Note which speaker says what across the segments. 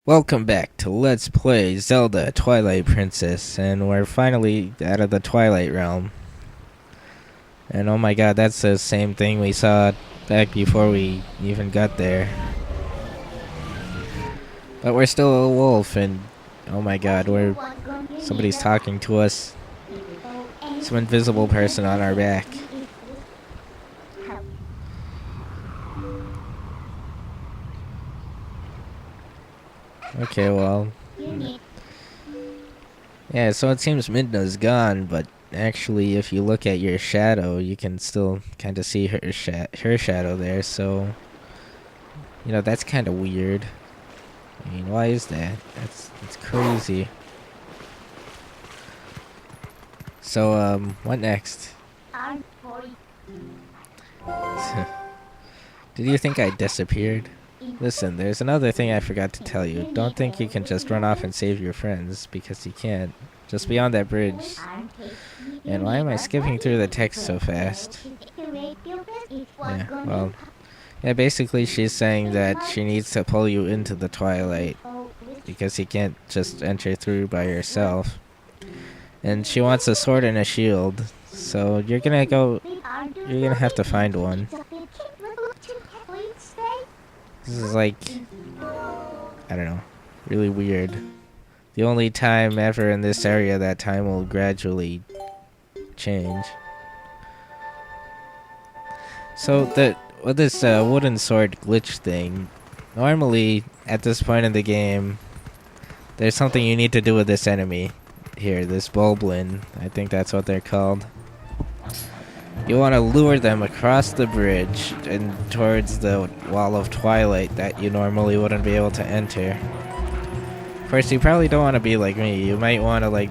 Speaker 1: Welcome back to Let's Play Zelda Twilight Princess, and we're finally out of the Twilight Realm. And oh my god, that's the same thing we saw back before we even got there. But we're still a wolf, and oh my god, somebody's talking to us. Some invisible person on our back. Okay, well. Yeah, so it seems Midna's gone, but actually if you look at your shadow, you can still kind of see her shadow there, so that's kind of weird. I mean, why is that? That's crazy. So, what next? Did you think I disappeared? Listen, there's another thing I forgot to tell you. Don't think you can just run off and save your friends, because you can't. Just beyond that bridge. And why am I skipping through the text so fast? Yeah, well, yeah, basically she's saying that she needs to pull you into the Twilight, because you can't just enter through by yourself. And she wants a sword and a shield, so you're gonna have to find one. This is like, I don't know, really weird. The only time ever in this area that time will gradually change. So with this wooden sword glitch thing, normally at this point in the game, there's something you need to do with this enemy here, this Boblin. I think that's what they're called. You want to lure them across the bridge and towards the wall of Twilight that you normally wouldn't be able to enter. Of course, you probably don't want to be like me. You might want to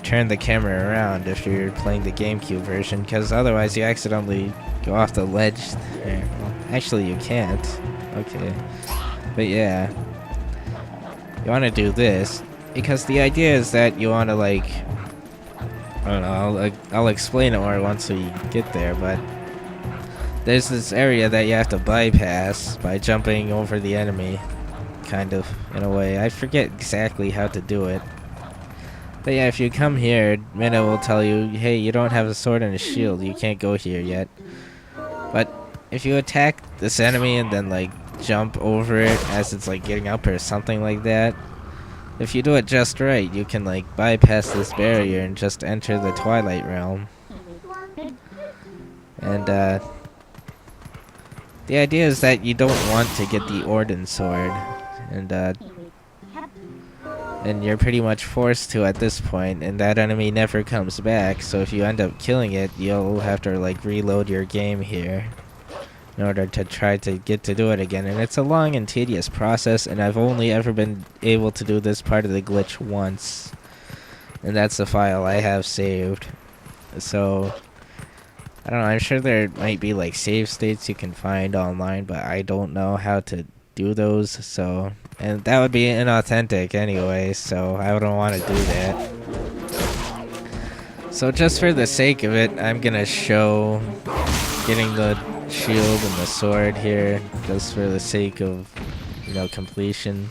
Speaker 1: turn the camera around if you're playing the GameCube version, because otherwise you accidentally go off the ledge there. Well, actually you can't. Okay. But yeah. You want to do this, because the idea is that you want to I don't know, I'll explain it more once we get there, but there's this area that you have to bypass by jumping over the enemy, kind of, in a way. I forget exactly how to do it. But yeah, if you come here, Midna will tell you, hey, you don't have a sword and a shield, you can't go here yet. But if you attack this enemy and then jump over it as it's getting up or something like that, if you do it just right, you can bypass this barrier and just enter the Twilight Realm. And the idea is that you don't want to get the Orden Sword, and you're pretty much forced to at this point, and that enemy never comes back, so if you end up killing it, you'll have to reload your game here in order to try to get to do it again. And it's a long and tedious process, and I've only ever been able to do this part of the glitch once, and that's the file I have saved. So I don't know, I'm sure there might be save states you can find online, but I don't know how to do those, so, and that would be inauthentic anyway, so I wouldn't want to do that. So just for the sake of it, I'm gonna show getting the shield and the sword here, just for the sake of completion,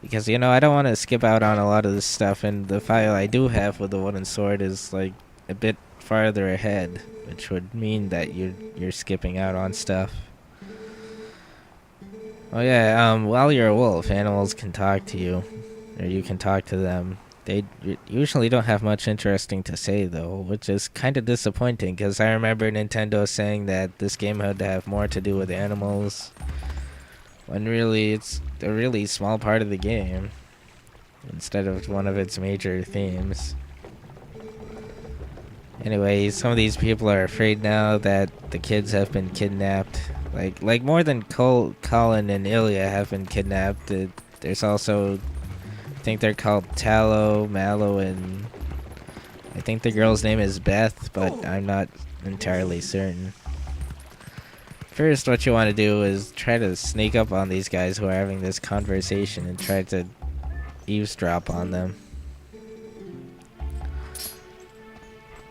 Speaker 1: because I don't want to skip out on a lot of this stuff, and the file I do have with the wooden sword is a bit farther ahead, which would mean that you're skipping out on stuff. Oh yeah, while you're a wolf, animals can talk to you, or you can talk to them. They usually don't have much interesting to say, though, which is kind of disappointing, because I remember Nintendo saying that this game had to have more to do with animals, when really it's a really small part of the game, instead of one of its major themes. Anyway, some of these people are afraid now that the kids have been kidnapped. Like more than Colin and Ilya have been kidnapped. There's also, I think they're called Tallow, Mallow, and I think the girl's name is Beth, but I'm not entirely certain. First, what you want to do is try to sneak up on these guys who are having this conversation and try to eavesdrop on them,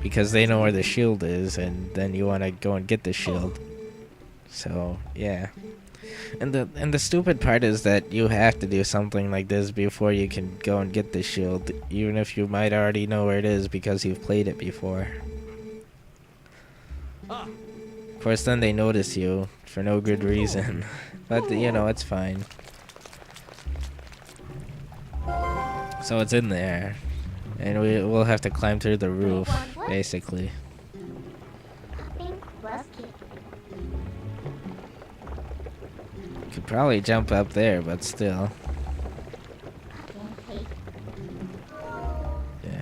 Speaker 1: because they know where the shield is, and then you want to go and get the shield. So, yeah. And the stupid part is that you have to do something like this before you can go and get the shield, even if you might already know where it is because you've played it before. Of course, then they notice you for no good reason. But, you know, it's fine. So it's in there. And we'll have to climb through the roof, basically. Could probably jump up there, but still. Yeah.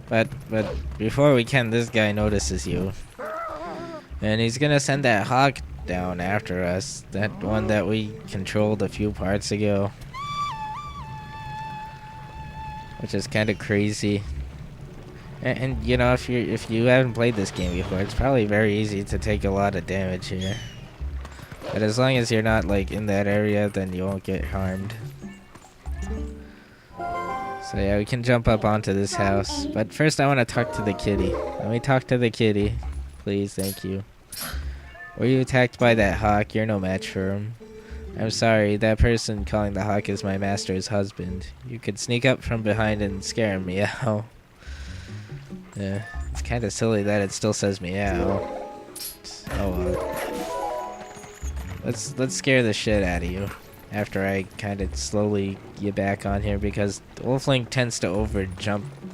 Speaker 1: But before we can, this guy notices you. And he's gonna send that hawk down after us. That one that we controlled a few parts ago. Which is kind of crazy. And you know, if you haven't played this game before, it's probably very easy to take a lot of damage here. But as long as you're not like in that area, then you won't get harmed. So yeah, we can jump up onto this house. But first I want to talk to the kitty. Let me talk to the kitty. Please, thank you. Were you attacked by that hawk? You're no match for him. I'm sorry, that person calling the hawk is my master's husband. You could sneak up from behind and scare him, meow. Yeah, it's kind of silly that it still says meow. Oh well. Let's scare the shit out of you after I kind of slowly get back on here, because Wolfling tends to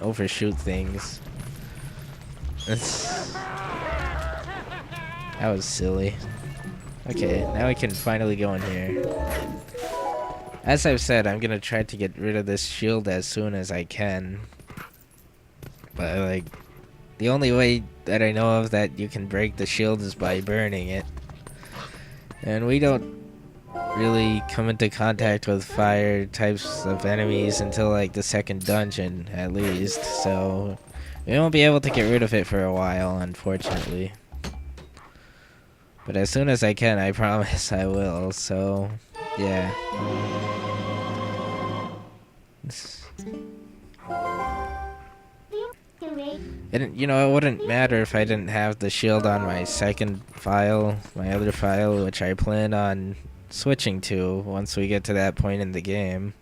Speaker 1: overshoot things. That was silly. Okay, now we can finally go in here. As I've said, I'm gonna try to get rid of this shield as soon as I can. But like, the only way that I know of that you can break the shield is by burning it. And we don't really come into contact with fire types of enemies until like the second dungeon, at least. So we won't be able to get rid of it for a while, unfortunately. But as soon as I can, I promise I will. So, yeah. You know, it wouldn't matter if I didn't have the shield on my second file, my other file, which I plan on switching to once we get to that point in the game.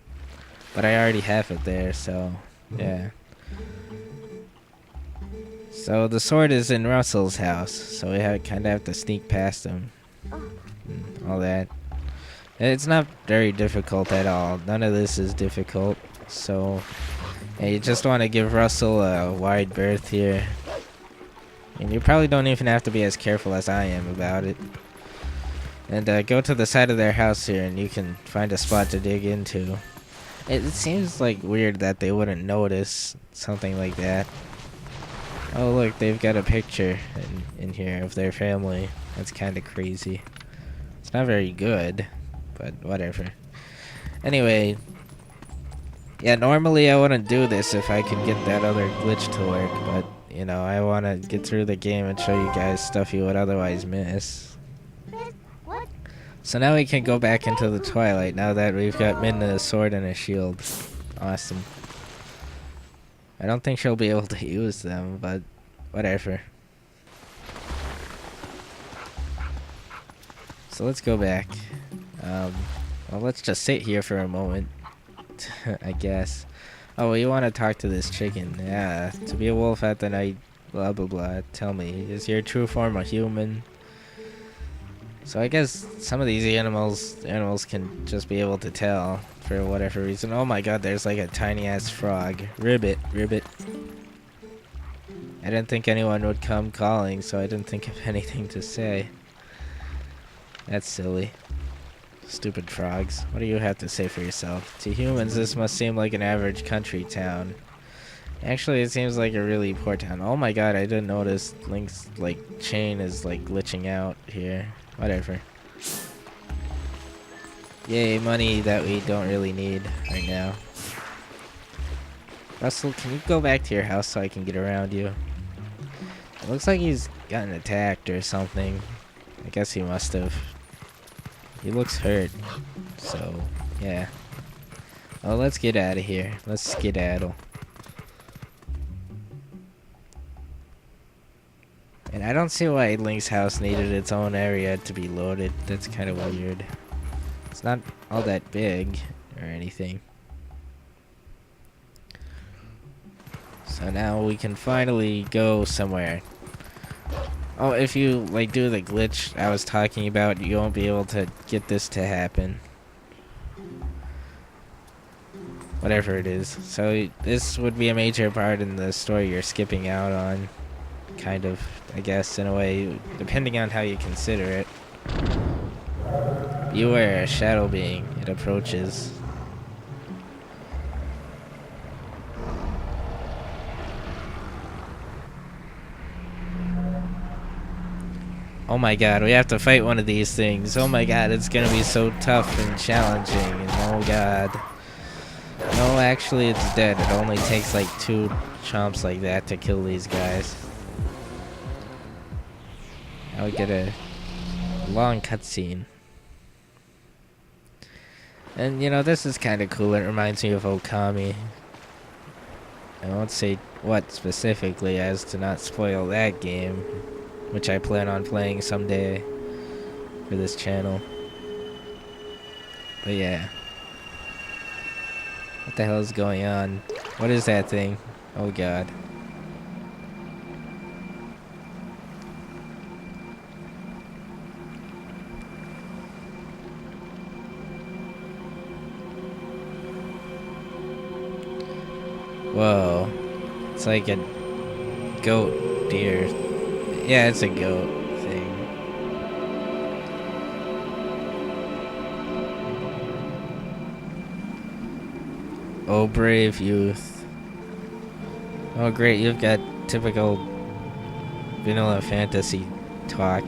Speaker 1: But I already have it there, so, yeah. So the sword is in Russell's house, so we kind of have to sneak past him. And all that. It's not very difficult at all. None of this is difficult. So, yeah, you just want to give Russell a wide berth here. And you probably don't even have to be as careful as I am about it. And go to the side of their house here and you can find a spot to dig into. It seems like weird that they wouldn't notice something like that. Oh look, they've got a picture in here of their family. That's kind of crazy. It's not very good, but whatever. Anyway, yeah, normally I wouldn't do this if I could get that other glitch to work, but, you know, I want to get through the game and show you guys stuff you would otherwise miss. So now we can go back into the Twilight now that we've got Midna a sword and a shield. Awesome. I don't think she'll be able to use them, but whatever. So let's go back. Well, let's just sit here for a moment, I guess. Oh, well, you want to talk to this chicken. Yeah, to be a wolf at the night, blah, blah, blah. Tell me, is your true form a human? So I guess some of these animals can just be able to tell for whatever reason. Oh my god, there's like a tiny ass frog. Ribbit. I didn't think anyone would come calling, so I didn't think of anything to say. That's silly. Stupid frogs. What do you have to say for yourself? To humans, this must seem like an average country town. Actually, it seems like a really poor town. Oh my god, I didn't notice Link's like chain is like glitching out here. Whatever. Yay, money that we don't really need right now. Russell, can you go back to your house so I can get around you? It looks like he's gotten attacked or something. I guess he must have. He looks hurt. So, yeah. Well, let's get out of here. Let's skedaddle. And I don't see why Link's house needed its own area to be loaded. That's kind of weird. It's not all that big or anything. So now we can finally go somewhere. Oh, if you like do the glitch I was talking about, you won't be able to get this to happen. Whatever it is. So this would be a major part in the story you're skipping out on. Kind of, I guess, in a way, depending on how you consider it. You are a shadow being. It approaches. Oh my god, we have to fight one of these things. Oh my god, it's gonna be so tough and challenging. And oh god. No, actually it's dead. It only takes like 2 chomps like that to kill these guys. Now we get a long cutscene. And you know, this is kind of cool. It reminds me of Okami. I won't say what specifically as to not spoil that game, which I plan on playing someday for this channel. But yeah. What the hell is going on? What is that thing? Oh god. Whoa. It's like a goat deer. Yeah, it's a goat thing. Oh, brave youth. Oh, great, you've got typical vanilla fantasy talk.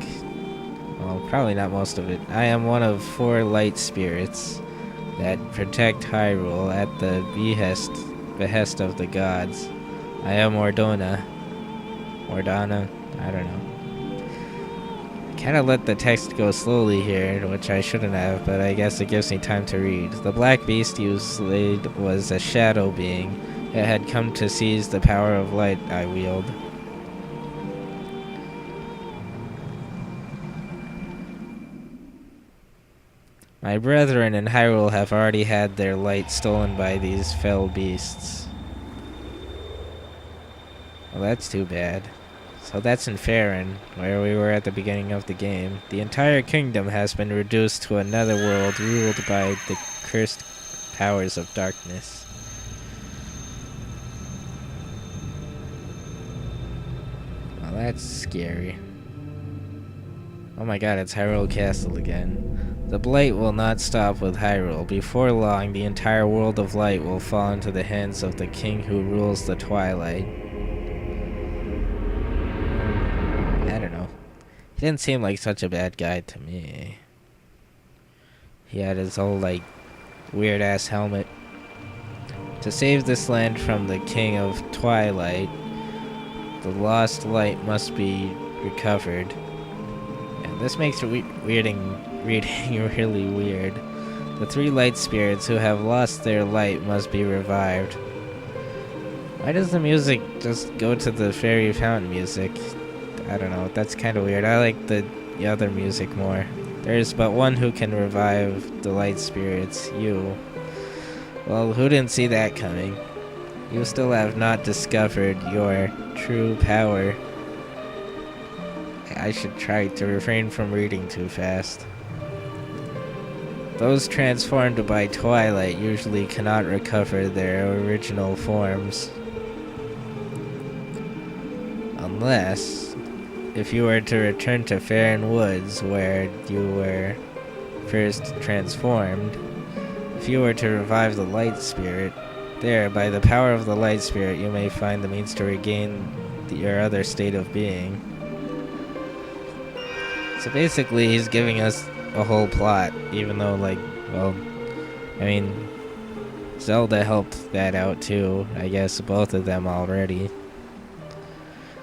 Speaker 1: Well, probably not most of it. I am one of 4 light spirits that protect Hyrule at the behest of the gods. I am Ordona. Ordana? I don't know. Kinda let the text go slowly here, which I shouldn't have, but I guess it gives me time to read. The black beast you slayed was a shadow being. It had come to seize the power of light I wield. My brethren in Hyrule have already had their light stolen by these fell beasts. Well, that's too bad. So that's in Faerun, where we were at the beginning of the game. The entire kingdom has been reduced to another world ruled by the cursed powers of darkness. Well, that's scary. Oh my god, it's Hyrule Castle again. The blight will not stop with Hyrule. Before long, the entire world of light will fall into the hands of the king who rules the Twilight. I don't know. He didn't seem like such a bad guy to me. He had his whole, like, weird-ass helmet. To save this land from the king of Twilight, the lost light must be recovered. And this makes reading really weird. The 3 light spirits who have lost their light must be revived. Why does the music just go to the fairy fountain music? I don't know, that's kind of weird. I like the other music more. There's but one who can revive the light spirits, you. Well, who didn't see that coming? You still have not discovered your true power. I should try to refrain from reading too fast. Those transformed by Twilight usually cannot recover their original forms. Unless, if you were to return to Faerun Woods, where you were first transformed, if you were to revive the Light Spirit, there, by the power of the Light Spirit, you may find the means to regain your other state of being. So basically, he's giving us a whole plot, even though, like, well, I mean, Zelda helped that out too, I guess, both of them already.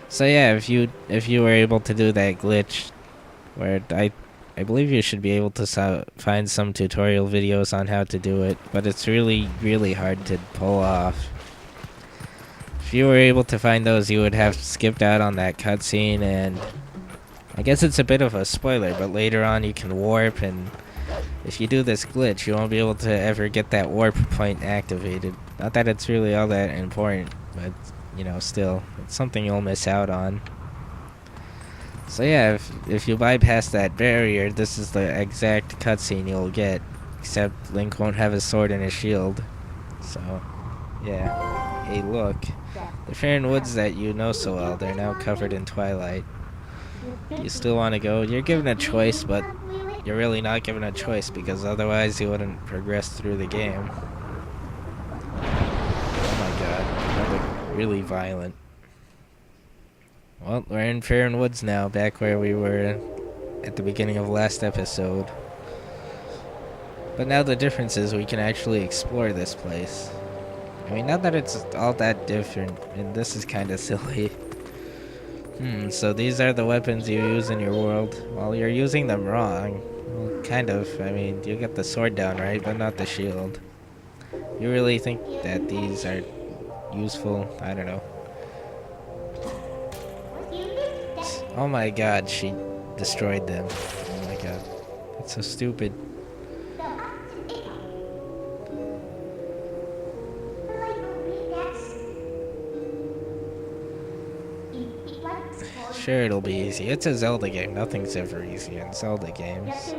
Speaker 1: So yeah, if you were able to do that glitch, where I believe you should be able to find some tutorial videos on how to do it, but it's really, really hard to pull off. If you were able to find those, you would have skipped out on that cutscene, and I guess it's a bit of a spoiler, but later on you can warp and if you do this glitch, you won't be able to ever get that warp point activated. Not that it's really all that important, but, you know, still, it's something you'll miss out on. So yeah, if you bypass that barrier, this is the exact cutscene you'll get, except Link won't have his sword and his shield. So, yeah. Hey, look. The Faron Woods that you know so well, they're now covered in twilight. Do you still want to go? You're given a choice, but you're really not given a choice because otherwise you wouldn't progress through the game. Oh my god, that looked really violent. Well, we're in Faron Woods now, back where we were at the beginning of last episode. But now the difference is we can actually explore this place. I mean, not that it's all that different, and this is kind of silly. So these are the weapons you use in your world. Well, you're using them wrong. Well, kind of. I mean, you get the sword down, right? But not the shield. You really think that these are useful? I don't know. Oh my god, she destroyed them. Oh my god. That's so stupid. Sure, it'll be easy. It's a Zelda game. Nothing's ever easy in Zelda games.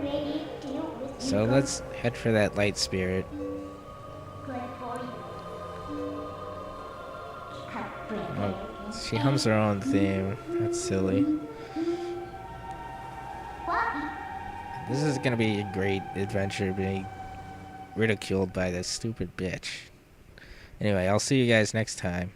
Speaker 1: So let's head for that light spirit. Oh, she hums her own theme. That's silly. This is gonna be a great adventure being ridiculed by this stupid bitch. Anyway, I'll see you guys next time.